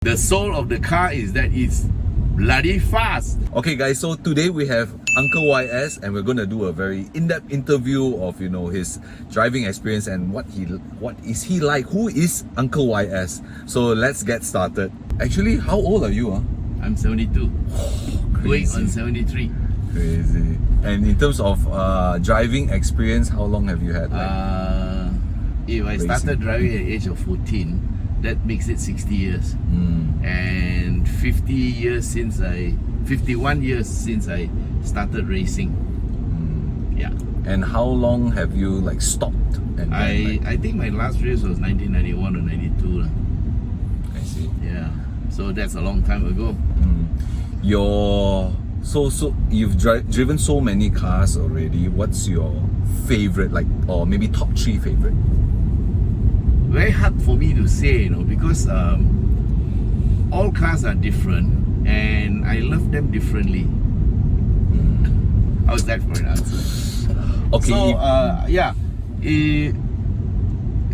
The soul of the car is that it's bloody fast. Okay guys, so today we have Uncle YS and we're gonna do a very in-depth interview of his driving experience and what is he like, who is Uncle YS. So let's get started. Actually, how old are you? I'm 72. Going on 73. Crazy. And in terms of driving experience, how long have you had? If I started driving at the age of 14, that makes it 60 years. And 51 years since I started racing. Yeah. And how long have you stopped? And I think my last race was 1991 or 92. I see. Yeah. So that's a long time ago. So you've driven so many cars already. What's your favorite, or maybe top 3 favorite? Very hard for me to say, because all cars are different and I love them differently. How's that for an answer? Okay. So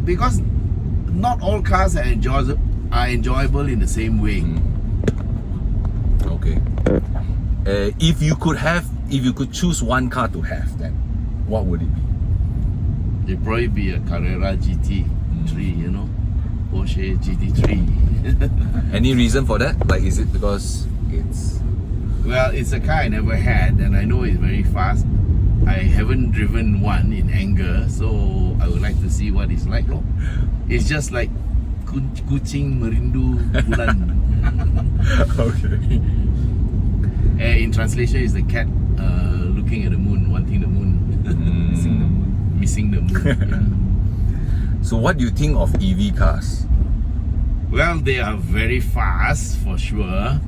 because not all cars are enjoyable in the same way. Okay. If you could choose one car to have, then what would it be? It'd probably be a Carrera GT3, Porsche GT3. Any reason for that? Is it because it's... Well, it's a car I never had and I know it's very fast. I haven't driven one in anger, so I would like to see what it's like. It's just like kucing merindu bulan. Okay. In translation, is the cat looking at the moon, wanting the moon, missing the moon. Yeah. So what do you think of EV cars? Well, they are very fast for sure,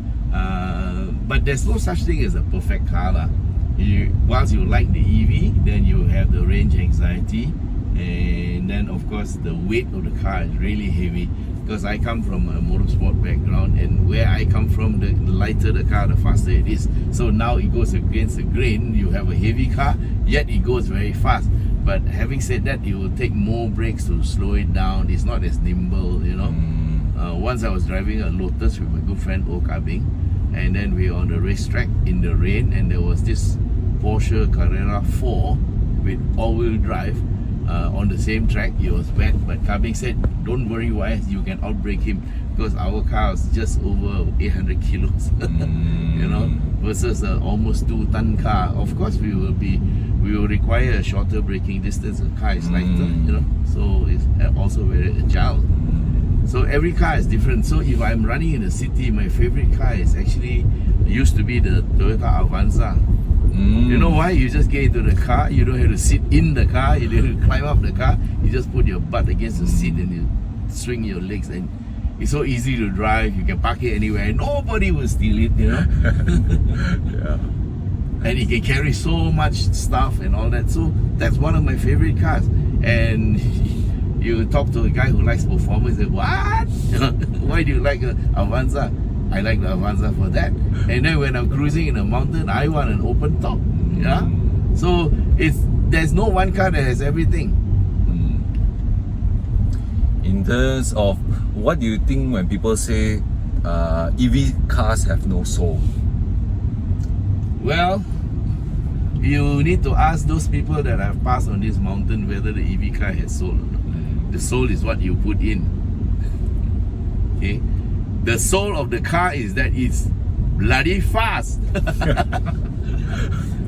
but there's no such thing as a perfect car. Whilst you like the EV, then you have the range anxiety, and then of course the weight of the car is really heavy. Because I come from a motorsport background, and where I come from, the lighter the car, the faster it is. So now it goes against the grain. You have a heavy car, yet it goes very fast. But having said that, it will take more brakes to slow it down. It's not as nimble, Once I was driving a Lotus with my good friend Oh Kabing, and then we were on the racetrack in the rain, and there was this Porsche Carrera 4 with all-wheel drive. On the same track, it was wet, but Kabing said, don't worry YS, you can outbrake him, because our car was just over 800 kilos, versus an almost 2-ton car. Of course, we will require a shorter braking distance. The car is lighter, so it's also very agile. So every car is different. So if I'm running in the city, my favorite car used to be the Toyota Avanza. You know why? You just get into the car, you don't have to sit in the car, you don't have to climb up the car, you just put your butt against the seat and you swing your legs, and it's so easy to drive. You can park it anywhere and nobody will steal it, Yeah. And it can carry so much stuff and all that. So that's one of my favorite cars. And you talk to a guy who likes performance, say, what? Why do you like an Avanza? I like the Avanza for that. And then when I'm cruising in a mountain, I want an open top. Yeah. So there's no one car that has everything. In terms of, what do you think when people say EV cars have no soul? Well, you need to ask those people that have passed on this mountain whether the EV car has soul or not. The soul is what you put in. Okay. The soul of the car is that it's bloody fast.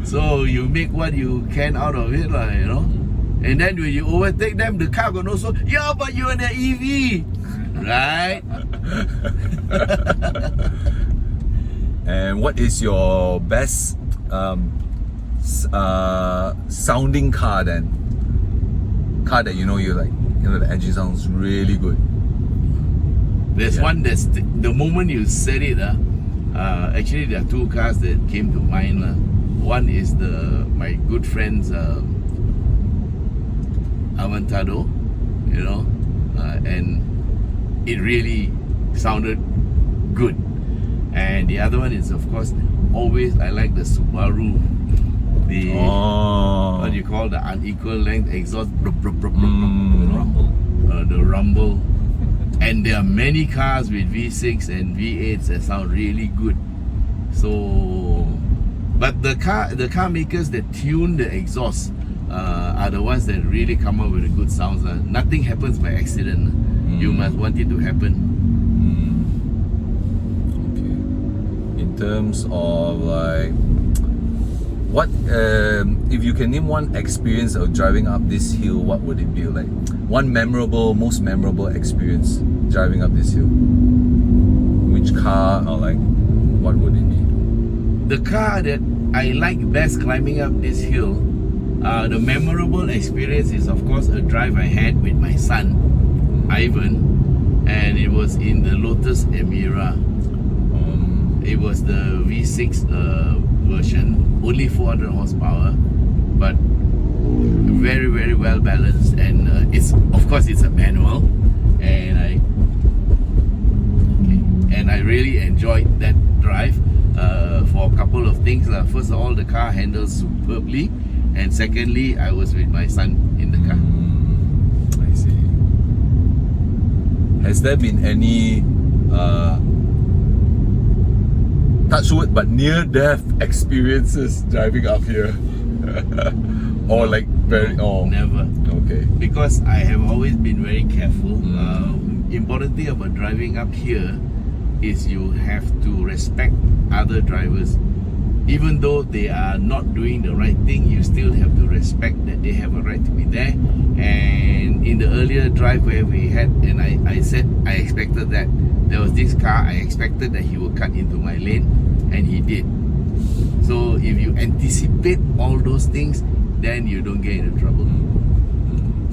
So you make what you can out of it, And then when you overtake them, the car got no soul. Yeah, but you're the EV, right? And what is your best sounding car then? Car that you like, the engine sounds really good. There's one that's the moment you said it, actually there are 2 cars that came to mind. One is my good friend's Aventador, and it really sounded good. And the other one is, of course, always I like the Subaru, what do you call the unequal length exhaust, the rumble. And there are many cars with V6 and V8s that sound really good. So, but the car makers that tune the exhaust are the ones that really come up with the good sounds. Nothing happens by accident. You must want it to happen. Okay. In terms of like, what if you can name one experience of driving up this hill, what would it be like? One most memorable experience driving up this hill. Which car or like, what would it be? The car that I like best climbing up this hill, the memorable experience is of course a drive I had with my son, Ivan, and it was in the Lotus Emira. It was the V6 version, only 400 horsepower, but very, very well balanced, and it's a manual, and I really enjoyed that drive for a couple of things. First of all, the car handles superbly, and secondly, I was with my son in the car. I see. Has there been any touch wood but near-death experiences driving up here? Or like very... No, never. Okay. Because I have always been very careful. Important thing about driving up here is you have to respect other drivers. Even though they are not doing the right thing, you still have to respect that they have a right to be there. And in the earlier drive where we had, and I said I expected that there was this car, I expected that he would cut into my lane, and he did. So if you anticipate all those things, then you don't get into trouble.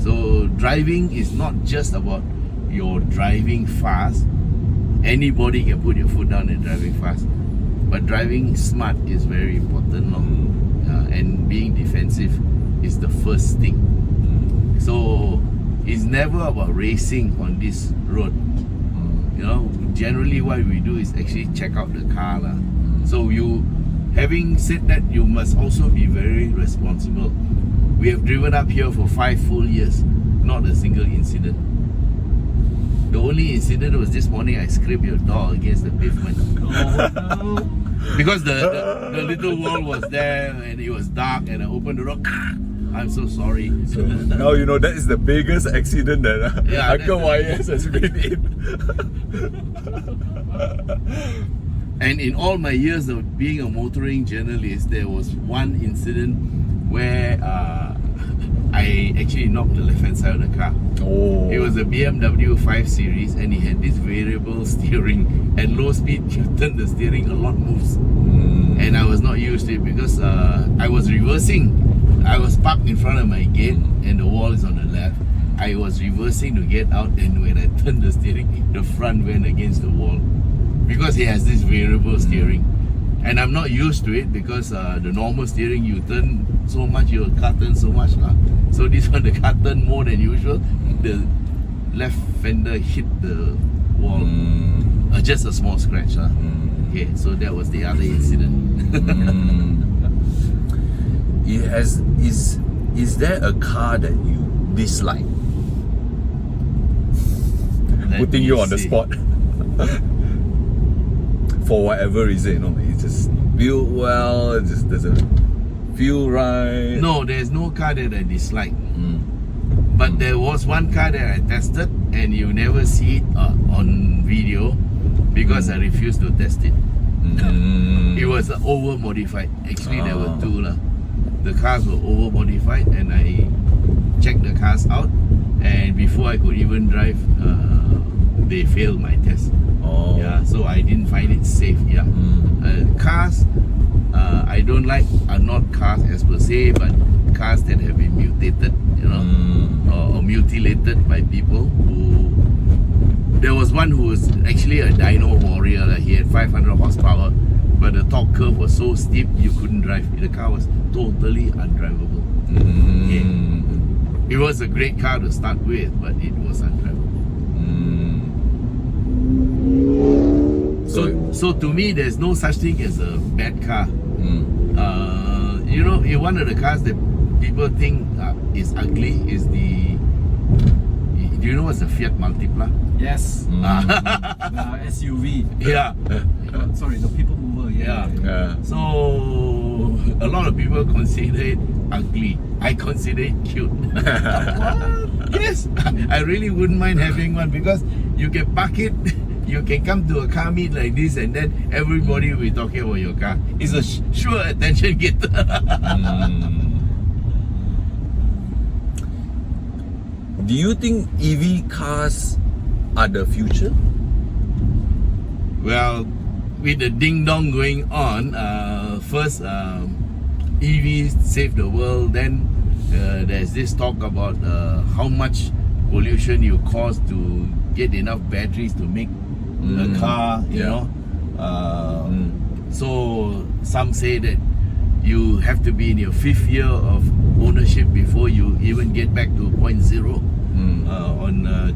So driving is not just about your driving fast. Anybody can put your foot down and driving fast, but driving smart is very important, and being defensive is the first thing. So it's never about racing on this road. You know, generally what we do is actually check out the car. So having said that, you must also be very responsible. We have driven up here for 5 full years, not a single incident. The only incident was this morning. I scraped your door against the pavement. Because the little wall was there and it was dark, and I opened the door. I'm so sorry. So now you know that is the biggest accident that Uncle YS has been in. And in all my years of being a motoring journalist, there was one incident where I actually knocked the left hand side of the car. It was a BMW 5 Series, and it had this variable steering. At low speed, you turn the steering, a lot moves. And I was not used to it because I was reversing. I was parked in front of my gate and the wall is on the left. I was reversing to get out, and when I turned the steering, the front went against the wall. Because it has this variable steering. And I'm not used to it because the normal steering, you turn so much, your car turns so much. So this one, the car turned more than usual. The left fender hit the wall. Just a small scratch. Okay, so that was the other incident. Is there a car that you dislike? Putting you on the spot. For whatever reason, it just feel well, it just doesn't feel right. No, there's no car that I dislike. But there was one car that I tested, and you never see it on video because I refused to test it. It was over modified. Actually, there were two. The cars were over modified, and I checked the cars out, and before I could even drive, they failed my test. Yeah, so I didn't find it safe. Cars I don't like are not cars as per se, but cars that have been mutated, or mutilated by people who. There was one who was actually a dyno warrior. He had 500 horsepower, but the torque curve was so steep you couldn't drive. The car was totally undrivable. It was a great car to start with, but it was undrivable. So to me, there's no such thing as a bad car. One of the cars that people think is ugly is Do you know what's a Fiat Multipla? Yes. The SUV. Yeah. Sorry, the people mover. Yeah. Yeah. So a lot of people consider it ugly. I consider it cute. Yes, I really wouldn't mind having one because you can park it. You can come to a car meet like this, and then everybody will be talking about your car. It's a sure attention getter. Do you think EV cars are the future? Well, with the ding dong going on, first EVs save the world. Then there's this talk about how much pollution you cause to get enough batteries to make a car. You know, so some say that you have to be in your 5th year of ownership before you even get back to 0.0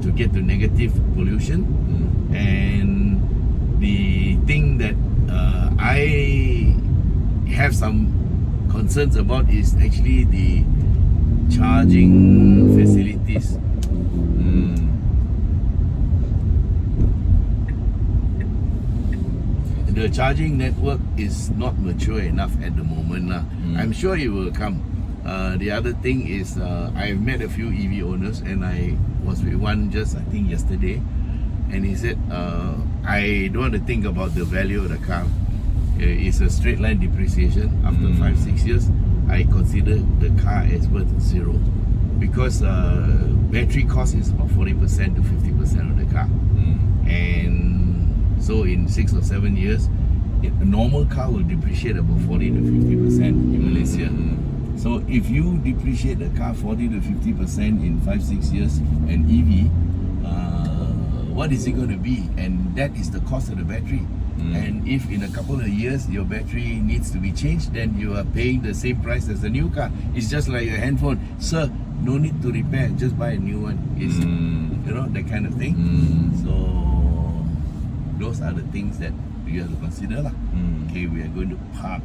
to get to negative pollution. And the thing that I have some concerns about is actually the charging facilities. The charging network is not mature enough at the moment. I'm sure it will come. The other thing is I've met a few EV owners, and I was with one just I think yesterday, and he said I don't want to think about the value of the car. It's a straight line depreciation. After 5-6 years, I consider the car as worth zero, because battery cost is about 40% to 50% of the car. And so in 6 or 7 years, a normal car will depreciate about 40 to 50% in Malaysia. So if you depreciate the car 40 to 50% in 5-6 years, an EV, what is it going to be? And that is the cost of the battery. And if in a couple of years your battery needs to be changed, then you are paying the same price as the new car. It's just like a handphone. Sir, no need to repair, just buy a new one. It's, you know, that kind of thing. So those are the things that you have to consider. Okay, we are going to park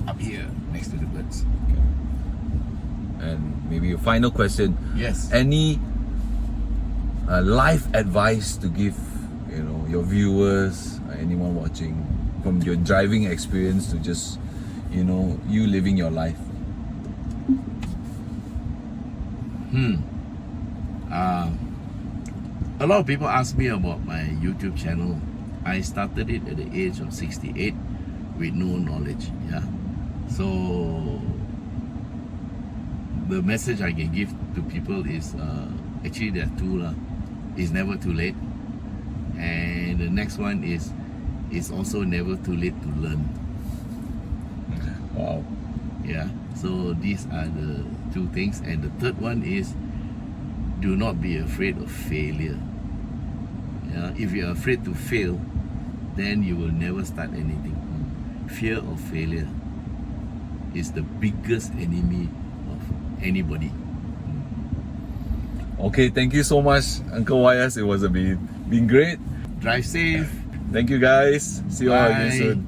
up here next to the birds. And maybe a final question. Yes. Any life advice to give, you know, your viewers, anyone watching, from your driving experience to just, you know, you living your life? A lot of people ask me about my YouTube channel. I started it at the age of 68 with no knowledge. So the message I can give to people is actually there are two. It's never too late. And the next one is it's also never too late to learn. Wow. Yeah. So these are the two things. And the third one is do not be afraid of failure. If you're afraid to fail, then you will never start anything. Fear of failure is the biggest enemy of anybody. Okay, thank you so much, Uncle YS. It was been great. Drive safe. Thank you guys. See you all again Bye. soon.